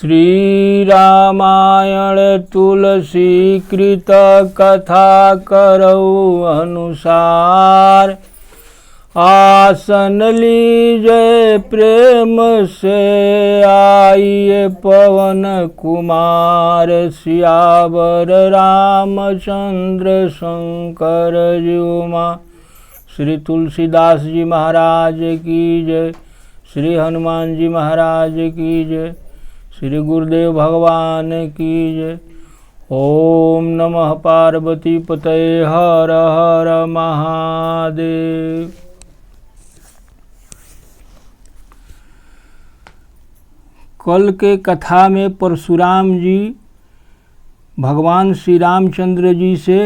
श्री रामायण तुलसी कृत कथा करौ अनुसार। आसन लीजय प्रेम से आइए पवन कुमार। सियावर रामचंद्र शंकर जीउमा। श्री तुलसीदास जी महाराज की जय। श्री हनुमान जी महाराज की जय। श्री गुरुदेव भगवान की जय। ओम नमः पार्वती पतये हर हर महादेव। कल के कथा में परशुराम जी भगवान श्री रामचंद्र जी से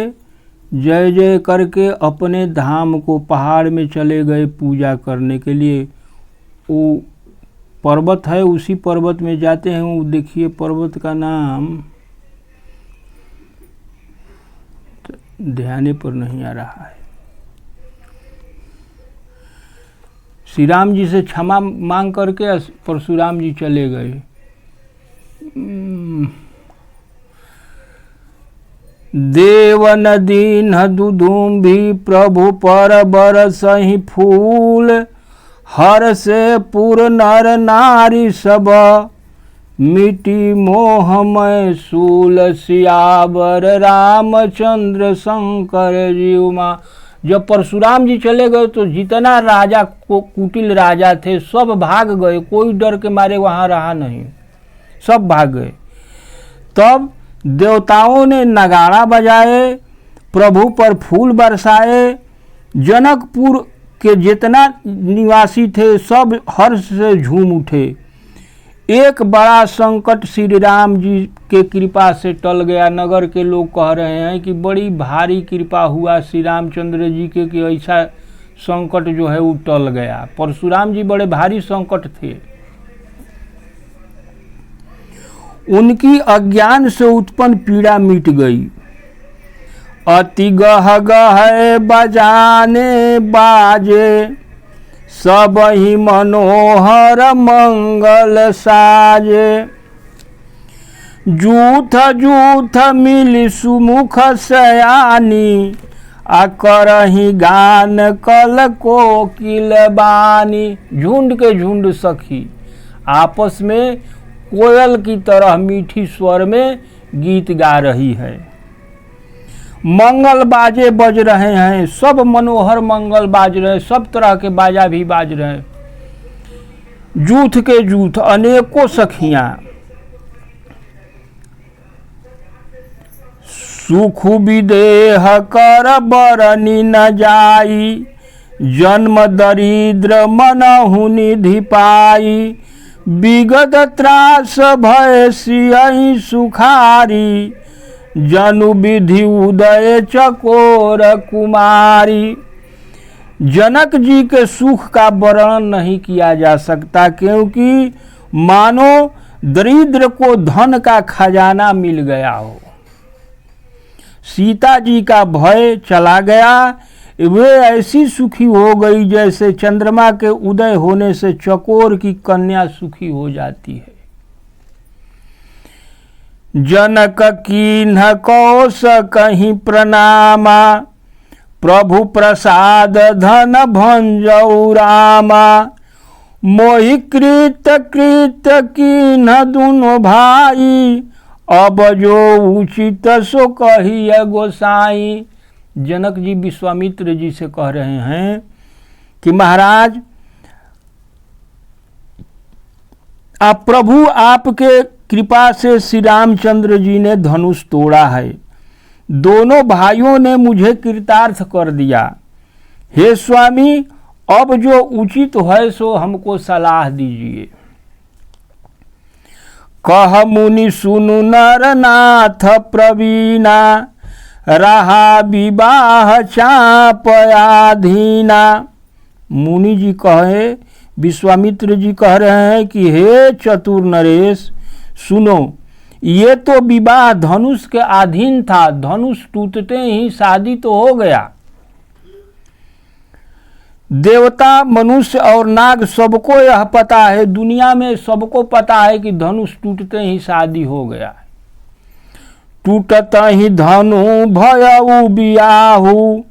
जय जय करके अपने धाम को पहाड़ में चले गए पूजा करने के लिए। वो पर्वत है, उसी पर्वत में जाते हैं। वो देखिए पर्वत का नाम ध्यान पर नहीं आ रहा है। श्री राम जी से क्षमा मांग करके परशुराम जी चले गए। देव नदी दुदुम्भी प्रभु पर बरसहि फूल। हर से पुर नर नारी सब मिटी मोहमय सूल। सियावर रामचंद्र शंकर जीउमा। जब परशुराम जी चले गए तो जितना राजा कुटिल राजा थे सब भाग गए। कोई डर के मारे वहाँ रहा नहीं, सब भाग गए। तब देवताओं ने नगाड़ा बजाए, प्रभु पर फूल बरसाए। जनकपुर के जितना निवासी थे सब हर्ष से झूम उठे। एक बड़ा संकट श्री राम जी के कृपा से टल गया। नगर के लोग कह रहे हैं कि बड़ी भारी कृपा हुआ श्री रामचंद्र जी के कि ऐसा संकट जो है वो टल गया। परशुराम जी बड़े भारी संकट थे। उनकी अज्ञान से उत्पन्न पीड़ा मिट गई। अति गह गह बजाने बाजे सब ही मनोहर मंगल साजे। जूथ जूथ मिली सुमुख सयानी आ करही गान कल कोकिल बानी। झुंड के झुंड सखी आपस में कोयल की तरह मीठी स्वर में गीत गा रही है। मंगल बाजे बज रहे हैं, सब मनोहर मंगल बाज रहे हैं, सब तरह के बाजा भी बाज रहे हैं। जूथ के जूथ अनेकों सखियां सुख विदेह कर बरनी न जाई। जन्म दरिद्र मनहु निधि पाई। विगत त्रास भय सियहि सुखारी। जनु विधि उदय चकोर कुमारी। जनक जी के सुख का वर्णन नहीं किया जा सकता, क्योंकि मानो दरिद्र को धन का खजाना मिल गया हो। सीता जी का भय चला गया। वे ऐसी सुखी हो गई जैसे चंद्रमा के उदय होने से चकोर की कन्या सुखी हो जाती है। जनक कीन्ह कौश कहीं प्रणामा। प्रभु प्रसाद धन भंजऊ रामा। मोहि कृत कृत कीन्ह दुनो भाई। अब जो उचित सो कहिए गोसाई। जनक जी विश्वामित्र जी से कह रहे हैं कि महाराज आप प्रभु आपके कृपा से श्री रामचंद्र जी ने धनुष तोड़ा है। दोनों भाइयों ने मुझे कृतार्थ कर दिया। हे स्वामी, अब जो उचित है सो हमको सलाह दीजिए। कह मुनि सुनु नरनाथ प्रवीणा। रहा विवाह चापयाधीना। मुनि जी कहे, विश्वामित्र जी कह रहे हैं कि हे चतुर नरेश, सुनो, ये तो विवाह धनुष के अधीन था। धनुष टूटते ही शादी तो हो गया। देवता, मनुष्य और नाग सबको यह पता है, दुनिया में सबको पता है कि धनुष टूटते ही शादी हो गया है। टूटत ही धनु भयउ बियाहु,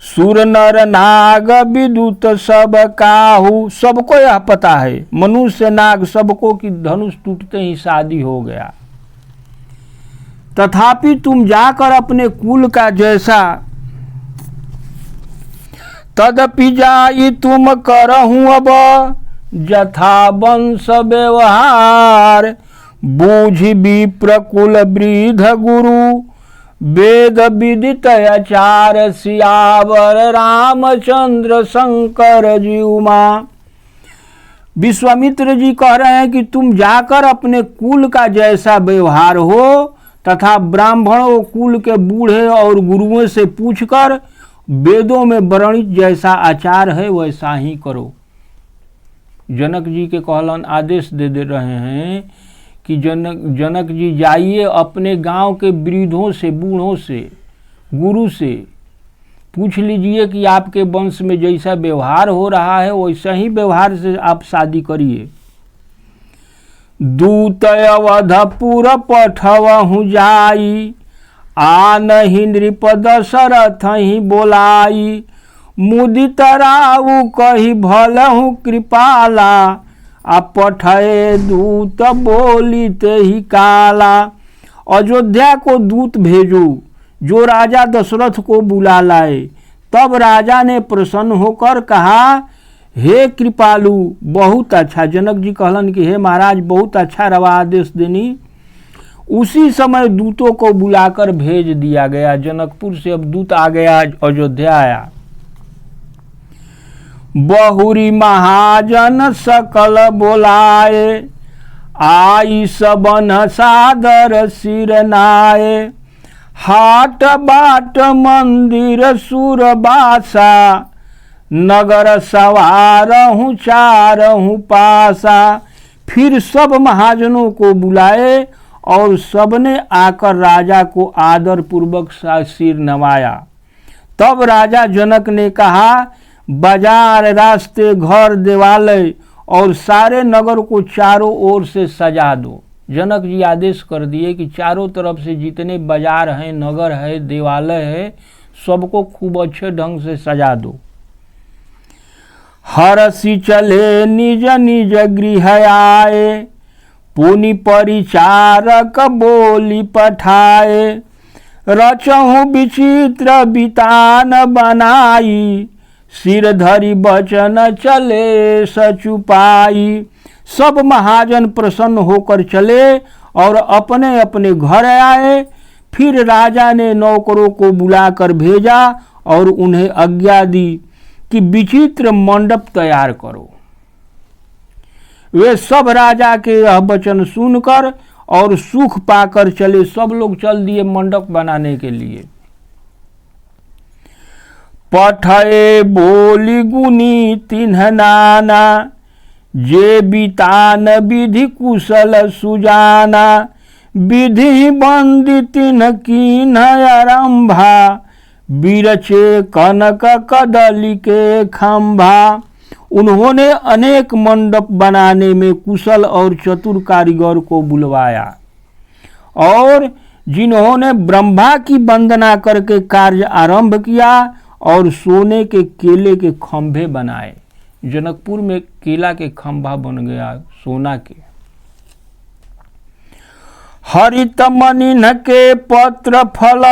सुर नर नाग विदुत सब काहू। सबको यह पता है, मनुष्य नाग सबको, कि धनुष टूटते ही शादी हो गया। तथापि तुम जाकर अपने कुल का जैसा, तदपि जाई तुम करहूँ अब जथा वंश व्यवहार। बूझि विप्र कुल वृद्ध गुरु, वेद विदित आचार। सियावर रामचंद्र शंकर जी उमा। विश्वामित्र जी कह रहे हैं कि तुम जाकर अपने कुल का जैसा व्यवहार हो तथा ब्राह्मणों कुल के बूढ़े और गुरुओं से पूछकर वेदों में वर्णित जैसा आचार है वैसा ही करो। जनक जी के कहलन आदेश दे रहे हैं कि जनक जी जाइए, अपने गांव के वृद्धों से, बूढ़ों से, गुरु से पूछ लीजिए कि आपके वंश में जैसा व्यवहार हो रहा है वैसा ही व्यवहार से आप शादी करिए। दूत अवधपुर पठवहु जाई, आन ही नृप दशरथ ही बोलाई। मुदित राउ कही भलहु कृपाला, आ पठये दूत बोली ते ही काला। अयोध्या को दूत भेजो जो राजा दशरथ को बुला लाए। तब राजा ने प्रसन्न होकर कहा, हे कृपालु, बहुत अच्छा। जनक जी कहलन कि हे महाराज, बहुत अच्छा रवा आदेश देनी। उसी समय दूतों को बुलाकर भेज दिया गया। जनकपुर से अब दूत आ गया, अयोध्या आया। बहुरी महाजन सकल बोलाए, आई सबन सादर सिर नाए। हाट बाट मंदिर सुरबासा, नगर सवारहूँ चारहूँ पासा। फिर सब महाजनों को बुलाए और सबने आकर राजा को आदर पूर्वक सिर नवाया। तब राजा जनक ने कहा, बाजार, रास्ते, घर, देवालय और सारे नगर को चारों ओर से सजा दो। जनक जी आदेश कर दिए कि चारों तरफ से जितने बाजार हैं, नगर है, देवालय है, सबको खूब अच्छे ढंग से सजा दो। हरसी चले निज निज गृह आए, पुनि परिचारक बोली पठाए। रचहु विचित्र बितान बनाई, सिर धरि बचन चले सचुपाई। सब महाजन प्रसन्न होकर चले और अपने अपने घर आए। फिर राजा ने नौकरों को बुलाकर भेजा और उन्हें आज्ञा दी कि विचित्र मंडप तैयार करो। वे सब राजा के यह वचन सुनकर और सुख पाकर चले। सब लोग चल दिए मंडप बनाने के लिए। पठये बोली गुनी तिन्ह नाना, जे बितान विधि कुशल सुजाना। विधि बंदी तिन्ह कीन्ह आरंभा, बिरचे कनक कदली के खंभा। उन्होंने अनेक मंडप बनाने में कुशल और चतुर कारीगर को बुलवाया और जिन्होंने ब्रह्मा की वंदना करके कार्य आरंभ किया और सोने के केले के खंभे बनाए। जनकपुर में केला के खंभा बन गया सोना के। हरित मनिन के पत्र फल,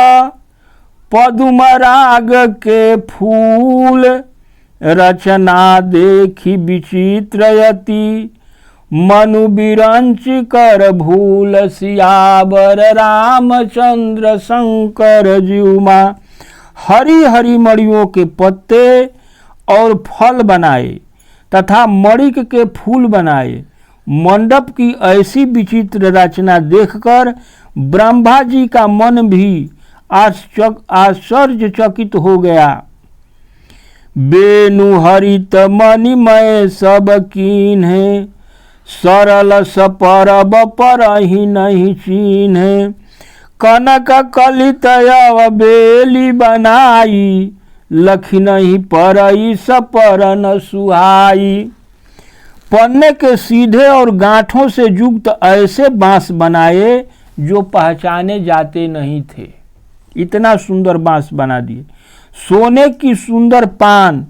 पदुम राग के फूल। रचना देखी विचित्रयति, मनु बिरंच कर भूल। सियावर रामचंद्र शंकर जीउमा। हरी हरी मड़ियों के पत्ते और फल बनाए तथा मणिक के फूल बनाए। मंडप की ऐसी विचित्र रचना देखकर ब्रह्मा जी का मन भी आश्चर्यचकित हो गया। बेनु हरित मणिमय सब कीन्हे, सरल सपरब परहि नहीं चीन्हे। कनक कलित बेली बनाई, लखिनहि परई सपर न सुहाई। पन्ने के सीधे और गांठों से युक्त ऐसे बांस बनाए जो पहचाने जाते नहीं थे, इतना सुंदर बांस बना दिए। सोने की सुंदर पान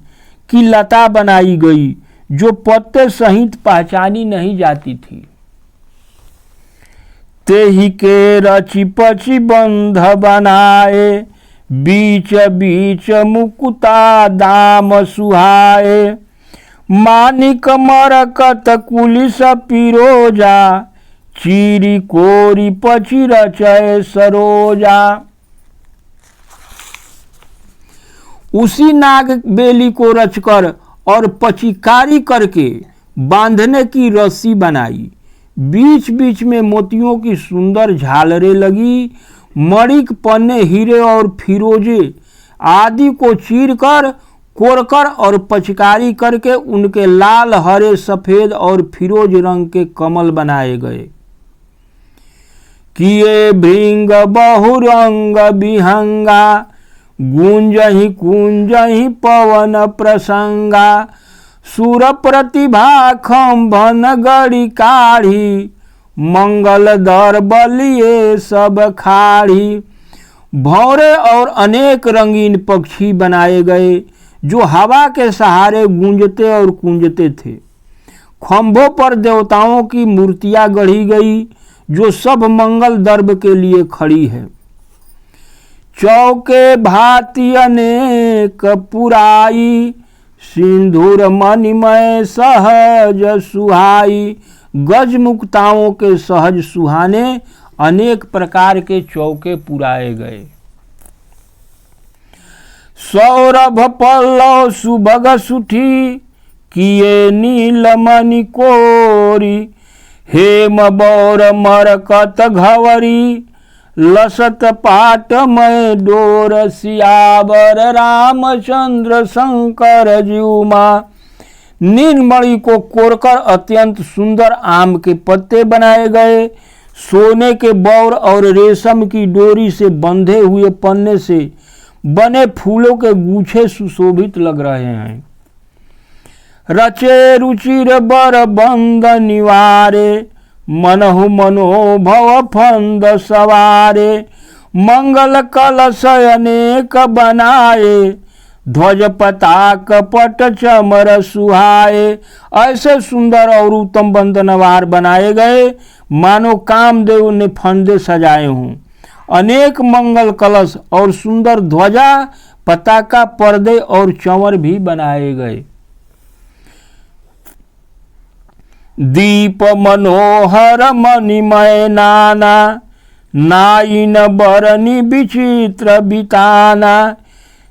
की लता बनाई गई जो पत्ते सहित पहचानी नहीं जाती थी। तेहि के रची पची बंध बनाए, बीच बीच मुकुता दाम सुहाए। मानिक मरकत कुलिस पिरोजा, चीरी कोरी पची रचय सरोजा। उसी नाग बेली को रचकर और पचिकारी करके बांधने की रस्सी बनाई। बीच बीच में मोतियों की सुंदर झालरें लगी। मणिक पन्ने हीरे और फिरोजे आदि को चीरकर कोरकर और पचकारी करके उनके लाल हरे सफेद और फिरोज रंग के कमल बनाए गए। किए भृंग बहुरंग विहंगा, गूंजहि कुंजहि पवन प्रसंगा। सुर प्रतिभा खंभन गड़ी काढ़ी, मंगल दर बलिए सब खाड़ी। भौरे और अनेक रंगीन पक्षी बनाए गए जो हवा के सहारे गूंजते और कूंजते थे। खंभों पर देवताओं की मूर्तियां गढ़ी गई जो सब मंगल द्रव्य के लिए खड़ी है। चौके भांति अनेक पुराई, सिंदूर मणिमय सहज सुहाई। गज मुक्ताओं के सहज सुहाने अनेक प्रकार के चौके पुराए गए। सौरभ पल्लव सुभग सुठी, किए नीलमणि कोरी। हेम बौर मरकत घवरी, लसत पाटमय डोर। सियावर रामचंद्र शंकर जीउमा। नीलमणि को कोरकर अत्यंत सुंदर आम के पत्ते बनाए गए। सोने के बौर और रेशम की डोरी से बंधे हुए पन्ने से बने फूलों के गूछे सुशोभित लग रहे हैं। रचे रुचिर बर बंद निवारे, मनहु मनोभव फंद सवारे। मंगल कलश अनेक बनाए, ध्वज पताक पट चमर सुहाए। ऐसे सुंदर और उत्तम बंदनवार बनाए गए मानो कामदेव ने फंदे सजाए हों। अनेक मंगल कलश और सुंदर ध्वजा पताका पर्दे और चंवर भी बनाए गए। दीप मनोहर मणिमय नाना, नाइन बरनी विचित्र बिताना।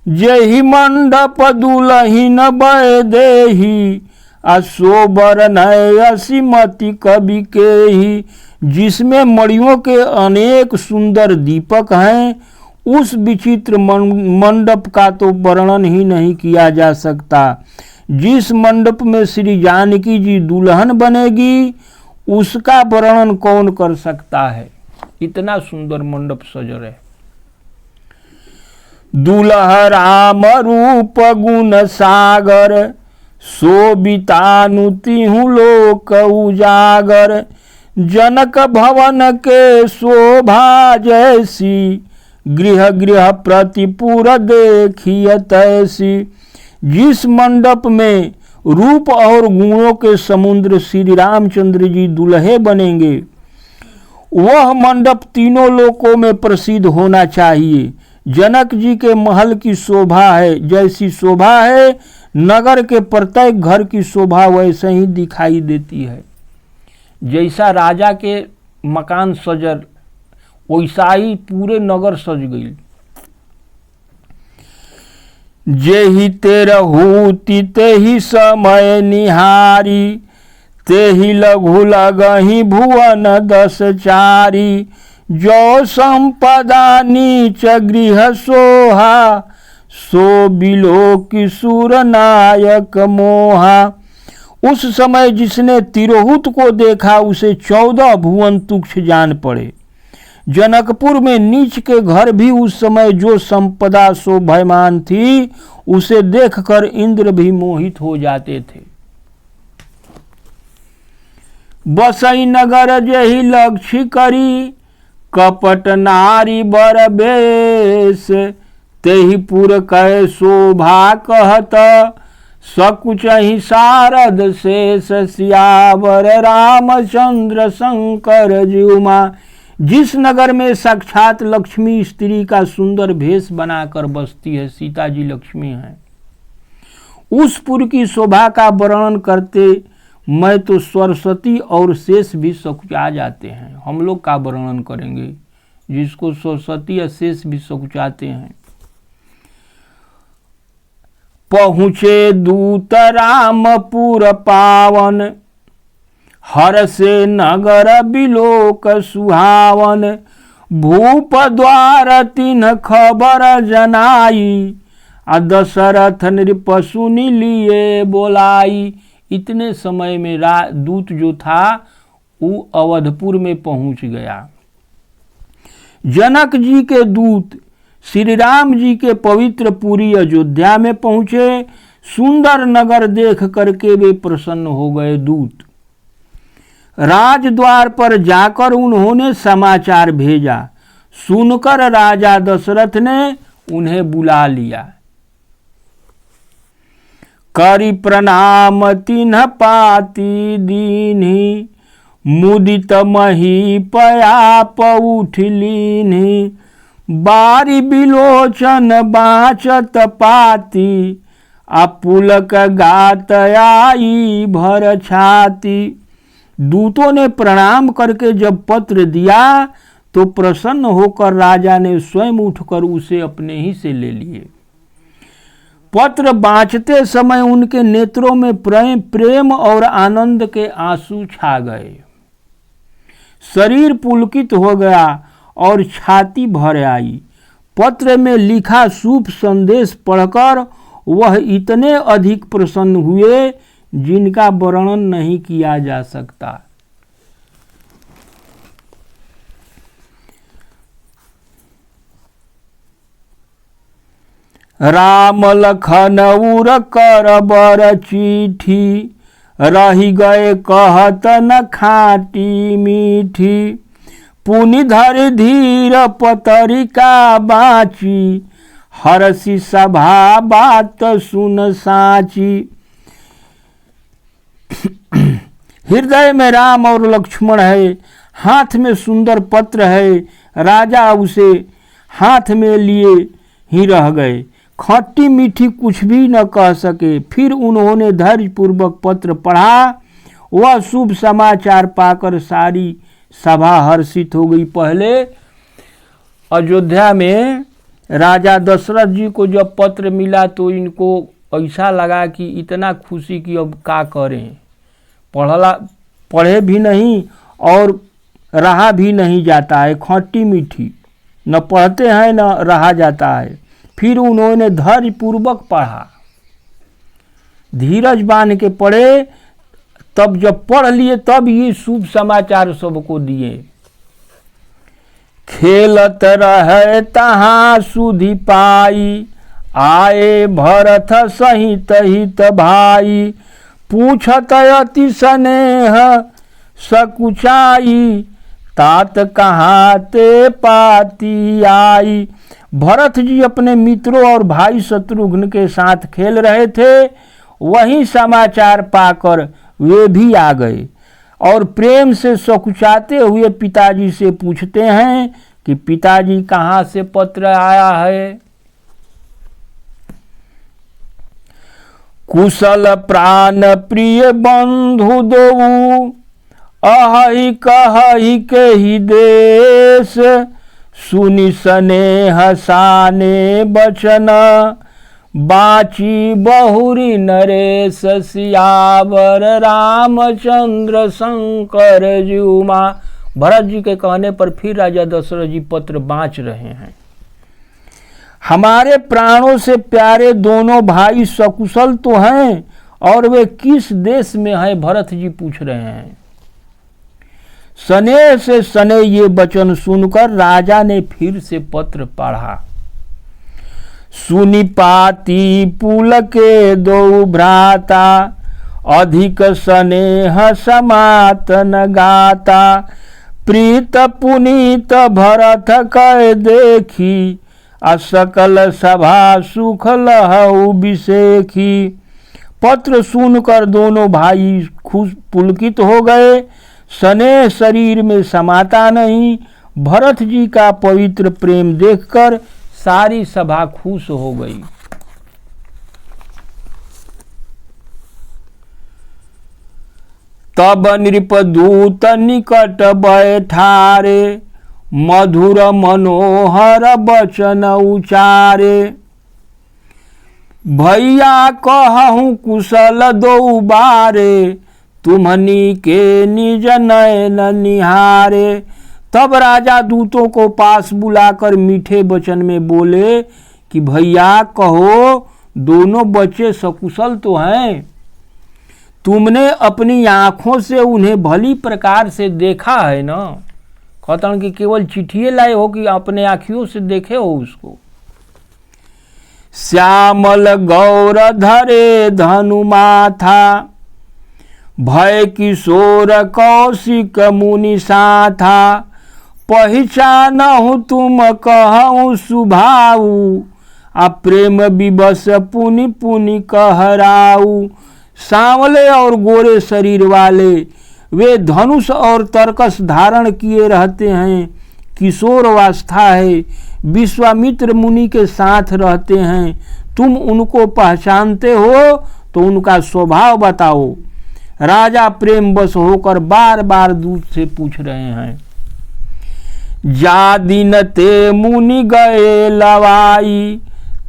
जेहि मंडप दुलहिन बय देही, अशोबर नय असीमति कवि केही। जिसमें मणियों के अनेक सुंदर दीपक हैं, उस विचित्र मंडप का तो वर्णन ही नहीं किया जा सकता। जिस मंडप में श्री जानकी जी दुल्हन बनेगी, उसका वर्णन कौन कर सकता है। इतना सुंदर मंडप सज रहे। दुल्ह राम रूप गुण सागर, शोभितानु तिहु लोक उजागर। जनक भवन के शोभा जैसी, गृह गृह प्रतिपुर देखिय तैसी। जिस मंडप में रूप और गुणों के समुद्र श्री रामचंद्र जी दुल्हे बनेंगे, वह मंडप तीनों लोकों में प्रसिद्ध होना चाहिए। जनक जी के महल की शोभा है जैसी शोभा है, नगर के प्रत्येक घर की शोभा वैसे ही दिखाई देती है। जैसा राजा के मकान सजर, वैसा ही पूरे नगर सज गई। जेहि तेरहूति तेहि समय निहारी, तेहि लघु लगहि भुवन दस चारी। जो संपदा नीच गृह सोहा, सो बिलो किशोर नायक मोहा। उस समय जिसने तिरहुत को देखा उसे 14 भुवन तुक्ष जान पड़े। जनकपुर में नीच के घर भी उस समय जो संपदा शोभायमान थी, उसे देखकर इंद्र भी मोहित हो जाते थे। बसई नगर जही लक्ष्य करी, कपट नारी बर बेश, तेहि पुर कह शोभा कहत, सकुचहि शारद शेष सियावर रामचंद्र शंकर जीउमा। जिस नगर में साक्षात लक्ष्मी स्त्री का सुंदर भेष बनाकर बसती है, सीता जी लक्ष्मी हैं, उस पुर की शोभा का वर्णन करते मैं तो सरस्वती और शेष भी सकुचा जाते हैं। हम लोग का वर्णन करेंगे, जिसको सरस्वती या शेष भी सकुचाते हैं। पहुँचे दूत रामपुर पावन, हर से नगर बिलोक सुहावन। भूप द्वार तिन्ह खबर जनाई, दशरथ नृप सुनि लिए बोलाई। इतने समय में दूत जो था वो अवधपुर में पहुंच गया। जनक जी के दूत श्री राम जी के पवित्र पुरी अयोध्या में पहुंचे। सुंदर नगर देख करके वे प्रसन्न हो गए। दूत राजद्वार पर जाकर उन्होंने समाचार भेजा। सुनकर राजा दशरथ ने उन्हें बुला लिया। करि प्रणाम तिन्ह पाती दीन्हि, मुदित मही पयाप उठ लीन्हि। बारी बिलोचन बाचत पाती, अपुलक गात आई भर छाती। दूतों ने प्रणाम करके जब पत्र दिया तो प्रसन्न होकर राजा ने स्वयं उठकर उसे अपने ही से ले लिए। पत्र बाँचते समय उनके नेत्रों में प्रेम और आनंद के आंसू छा गए। शरीर पुलकित हो गया और छाती भर आई। पत्र में लिखा शुभ संदेश पढ़कर वह इतने अधिक प्रसन्न हुए जिनका वर्णन नहीं किया जा सकता। राम लखन उर कर बर चिट्ठी, रही गए कहत न खाटी मीठी। पुनि धरि धीर पतरिका बाची, हरसी सभा बात सुन साची। हृदय में राम और लक्ष्मण है, हाथ में सुंदर पत्र है। राजा उसे हाथ में लिए ही रह गए, खट्टी मीठी कुछ भी न कह सके। फिर उन्होंने धैर्यपूर्वक पत्र पढ़ा। वह शुभ समाचार पाकर सारी सभा हर्षित हो गई। पहले अयोध्या में राजा दशरथ जी को जब पत्र मिला तो इनको ऐसा लगा कि इतना खुशी कि अब क्या करें, पढ़े भी नहीं और रहा भी नहीं जाता है। खट्टी मीठी न पढ़ते हैं न रहा जाता है। फिर उन्होंने धैर्यपूर्वक पढ़ा, धीरज बांध के पढ़े। तब जब पढ़ लिए तब ये शुभ समाचार सबको दिए। खेलत रहे तहाँ सुधि पाई, आए भरत सहित हित भाई। पूछत अति स्नेह सकुचाई, तात कहाँ ते पाती आई। भरत जी अपने मित्रों और भाई शत्रुघ्न के साथ खेल रहे थे। वही समाचार पाकर वे भी आ गए और प्रेम से सकुचाते हुए पिताजी से पूछते हैं कि पिताजी कहाँ से पत्र आया है। कुशल प्राण प्रिय बंधु दोऊ, अहि कहहि के ही देश। सुनि स्नेह साने बचन, बाची बहुरी नरेश। सियावर रामचंद्र शंकर जीउमा। भरत जी के कहने पर फिर राजा दशरथ जी पत्र बाँच रहे हैं। हमारे प्राणों से प्यारे दोनों भाई सकुशल तो हैं और वे किस देश में हैं, भरत जी पूछ रहे हैं। सने से सने ये वचन सुनकर राजा ने फिर से पत्र पढ़ा। सुनि पाती पुलके दो भ्राता, अधिक स्नेह समातन गाता। प्रीत पुनीत भरत कह देखी, असकल सभा सुख लहऊ बिसेखी। पत्र सुनकर दोनों भाई खुश पुलकित हो गए। स्नेह शरीर में समाता नहीं। भरत जी का पवित्र प्रेम देखकर सारी सभा खुश हो गई। तब नृपदूत निकट बैठारे, मधुर मनोहर वचन उचारे। भैया कहूँ कुशल दो बारे, तुम्हनी के निज नयन निहारे। तब राजा दूतों को पास बुलाकर मीठे वचन में बोले कि भैया कहो, दोनों बच्चे सकुशल तो हैं। तुमने अपनी आंखों से उन्हें भली प्रकार से देखा है ना। कहता कि केवल चिट्ठिए लाए हो कि अपने आँखियों से देखे हो उसको। श्यामल गौर धरे धनु माथा, भय किशोर कौशिक मुनि साथा। पहचानहु तुम कहूँ सुभाऊ, आ प्रेम विवश पुनि पुनि कहराऊ। सांवले और गोरे शरीर वाले वे धनुष और तरकस धारण किए रहते हैं। किशोर अवस्था है, विश्वामित्र मुनि के साथ रहते हैं। तुम उनको पहचानते हो तो उनका स्वभाव बताओ। राजा प्रेम बस होकर बार बार दूत से पूछ रहे हैं। जा दिन ते मुनि गए लवाई,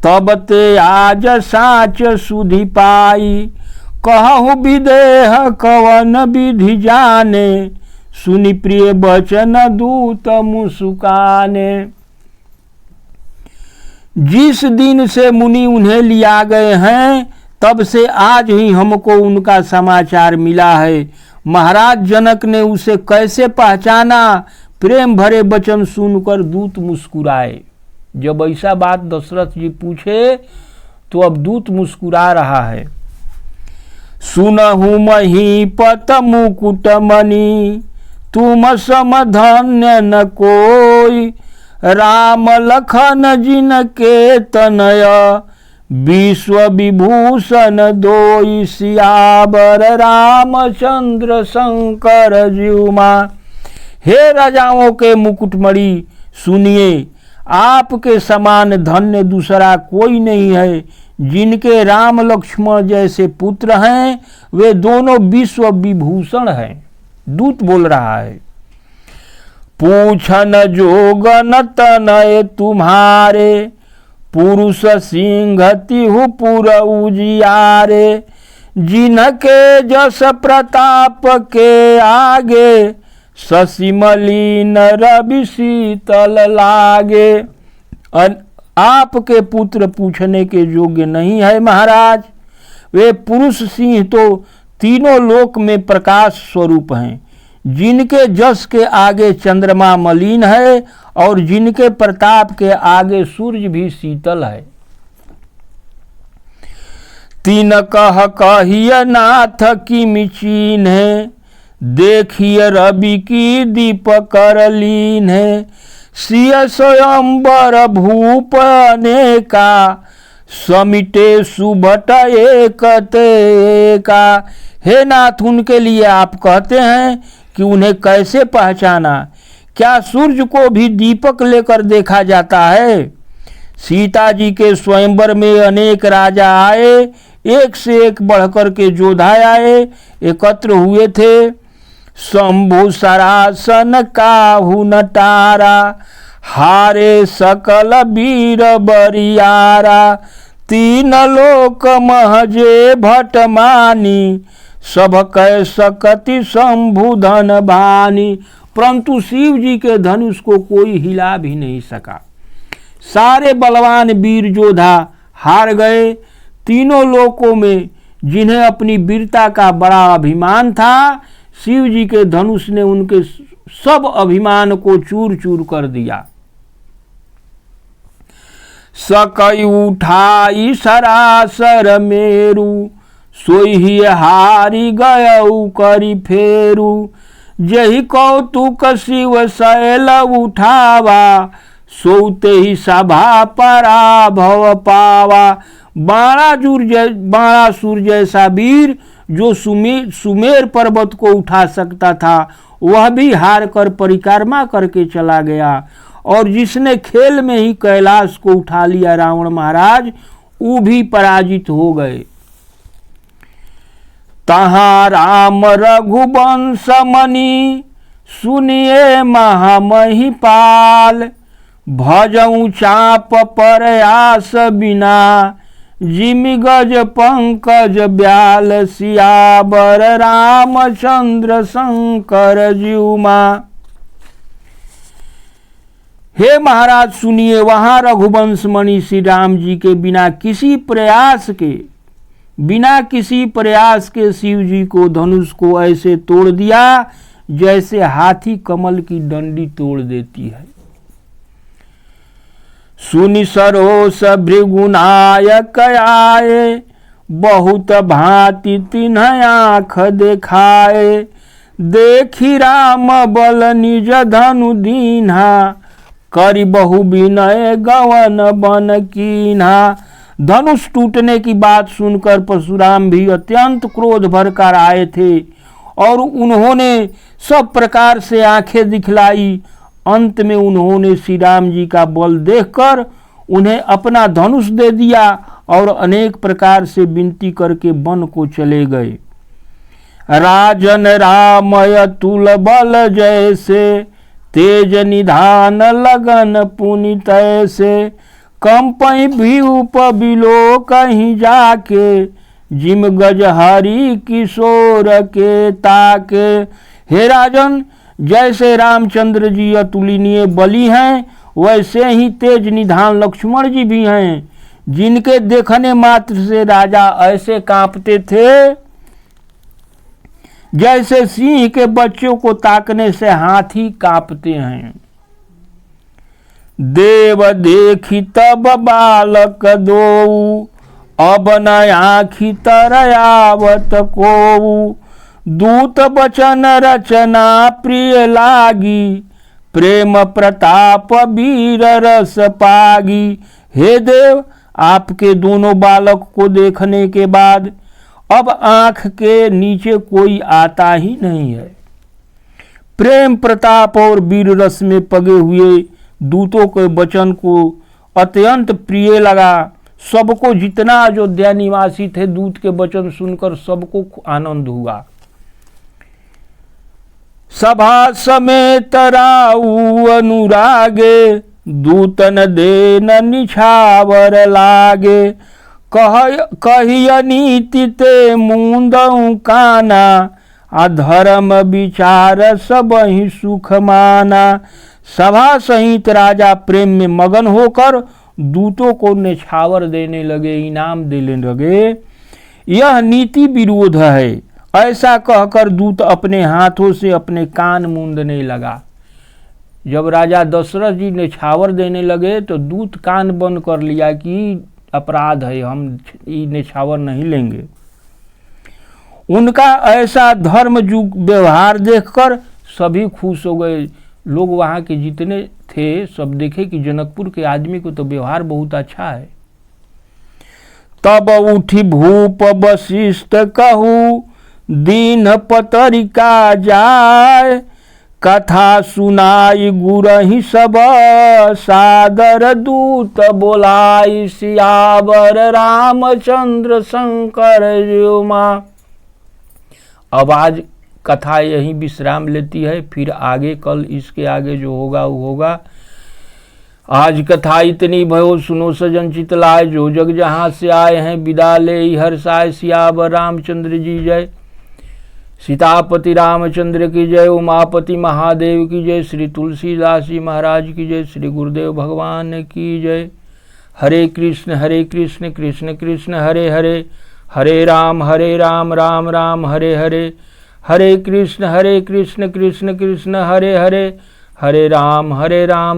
तब ते आज साच सुधि पाई। कहु विदेह कवन विधि जाने, सुनि प्रिय बचन दूत मुस्काने। जिस दिन से मुनि उन्हें लिया गए हैं, तब से आज ही हमको उनका समाचार मिला है। महाराज जनक ने उसे कैसे पहचाना? प्रेम भरे वचन सुनकर दूत मुस्कुराए। जब ऐसा बात दशरथ जी पूछे तो अब दूत मुस्कुरा रहा है। सुनहु महीपत मुकुट मणि, तुम सम धन्य न कोई। राम लखन जिनके तनय, विश्व विभूषण दोई। सियावर रामचंद्र शंकर जीउमा। हे राजाओं के मुकुटमणि, सुनिए, आपके समान धन्य दूसरा कोई नहीं है। जिनके राम लक्ष्मण जैसे पुत्र हैं, वे दोनों विश्व विभूषण हैं। दूत बोल रहा है। पूछन जोगन तनय तुम्हारे, पुरुष सिंह तिहु पुर उजियारे। जिनके जस प्रताप के आगे, शशि मलिन रवि शीतल लागे। आपके पुत्र पूछने के योग्य नहीं है महाराज। वे पुरुष सिंह तो तीनों लोक में प्रकाश स्वरूप हैं। जिनके जस के आगे चंद्रमा मलिन है और जिनके प्रताप के आगे सूर्य भी शीतल है। तीन कह कहिय नाथ की मिचीन है, देखिए रवि की दीप कर लीन है। सिय स्वयंवर भूप अनेका, समिटे सुभट एक तेका। हे नाथ, उनके लिए आप कहते हैं कि उन्हें कैसे पहचाना? क्या सूर्य को भी दीपक लेकर देखा जाता है? सीता जी के स्वयंवर में अनेक राजा आए, एक से एक बढ़कर के योद्धा आए, एकत्र हुए थे। शंभु सरासन काहू नटारा, हारे सकल वीर बरियारा। तीन लोक महजे भटमानी, सब कह सकति शंभु धन भानी। परंतु शिव जी के धनुष को कोई हिला भी नहीं सका। सारे बलवान वीर योद्धा हार गए। तीनों लोकों में जिन्हें अपनी वीरता का बड़ा अभिमान था, शिव जी के धनुष ने उनके सब अभिमान को चूर चूर कर दिया। सकई उठाई सरासर मेरु, सोई हारी गयऊ करी फेरू। जही कौतुक शिव शैल उठावा, सोते ही सभा पराभव पावा। बाणासुर जैसा वीर जो सुमेर पर्वत को उठा सकता था, वह भी हार कर परिक्रमा करके चला गया। और जिसने खेल में ही कैलाश को उठा लिया रावण महाराज, वो भी पराजित हो गए। तहाँ राम रघुवंश मणि, सुनिए महामहिपाल। भजऊ चाप प्रयास बिना, जिमि गज पंकज ब्याल। सियावर रामचंद्र शंकर जीउमा। हे महाराज सुनिए, वहां रघुवंश मणि श्री राम जी के बिना किसी प्रयास के शिव जी को धनुष को ऐसे तोड़ दिया जैसे हाथी कमल की डंडी तोड़ देती है। सुनि सरोस भृगुनायक आए, बहुत भांति तिन्ह आँख देखाए। देखी राम बल निज धनु दीन्हा, करि बहु विनय गवन बन कीन्हा। धनुष टूटने की बात सुनकर परशुराम भी अत्यंत क्रोध भरकर आए थे और उन्होंने सब प्रकार से आंखें दिखलाई। अंत में उन्होंने श्री राम जी का बल देखकर उन्हें अपना धनुष दे दिया और अनेक प्रकार से विनती करके वन को चले गए। राजन रामय तुल बल जैसे, तेज निधान लगन पुनित ऐसे। कंपई भी उपबिलो कहीं जाके, जिम गज हरि किशोर के ताके। हे राजन, जैसे रामचंद्र जी अतुलनीय बली हैं, वैसे ही तेज निधान लक्ष्मण जी भी हैं, जिनके देखने मात्र से राजा ऐसे कांपते थे जैसे सिंह के बच्चों को ताकने से हाथी कांपते हैं। देव देखी तब बालक दोऊ, अब न आँखि तरयावत कोऊ। दूत बचन रचना प्रिय लागी, प्रेम प्रताप वीर रस पागी। हे देव, आपके दोनों बालक को देखने के बाद अब आंख के नीचे कोई आता ही नहीं है। प्रेम प्रताप और वीर रस में पगे हुए दूतों के वचन को अत्यंत प्रिय लगा। सबको, जितना अयोध्या निवासी थे, दूत के वचन सुनकर सबको आनंद हुआ। सभा समेत राऊ अनुरागे, दूतन देन निछावर लागे। कहिय नीति ते मूंदऊ काना, अधर्म विचार सबहि सुख माना। सभा सहित राजा प्रेम में मगन होकर दूतों को निछावर देने लगे, इनाम देने लगे। यह नीति विरोध है, ऐसा कहकर दूत अपने हाथों से अपने कान मूंदने लगा। जब राजा दशरथ जी निछावर देने लगे तो दूत कान बंद कर लिया कि अपराध है, हम ये निछावर नहीं लेंगे। उनका ऐसा धर्मयुक्त व्यवहार देखकर सभी खुश हो गए। लोग वहाँ के जितने थे सब देखे कि जनकपुर के आदमी को तो व्यवहार बहुत अच्छा है। तब उठी भूप वशिष्ठ कहू, दीन पतरिका जाय। कथा सुनाई गुरहि सब, सादर दूत बोलाई। सियावर रामचंद्र शंकर जीउमा। अब आज कथा यहीं विश्राम लेती है, फिर आगे कल इसके आगे जो होगा वो होगा। आज कथा इतनी भयो सुनो सजन चितलाय, जो जग जहाँ से आए हैं विदा ले हर्षाय। सियावर रामचंद्र जी जय। सीतापति रामचंद्र की जय। उमापति महादेव की जय। श्री तुलसीदास जी महाराज की जय। श्री गुरुदेव भगवान की जय। हरे कृष्ण कृष्ण कृष्ण हरे हरे, हरे राम राम राम हरे हरे, हरे कृष्ण कृष्ण कृष्ण हरे हरे, हरे राम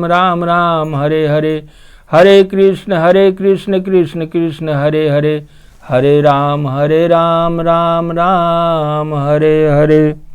राम राम हरे हरे, हरे कृष्ण कृष्ण कृष्ण हरे हरे, हरे राम राम राम हरे हरे।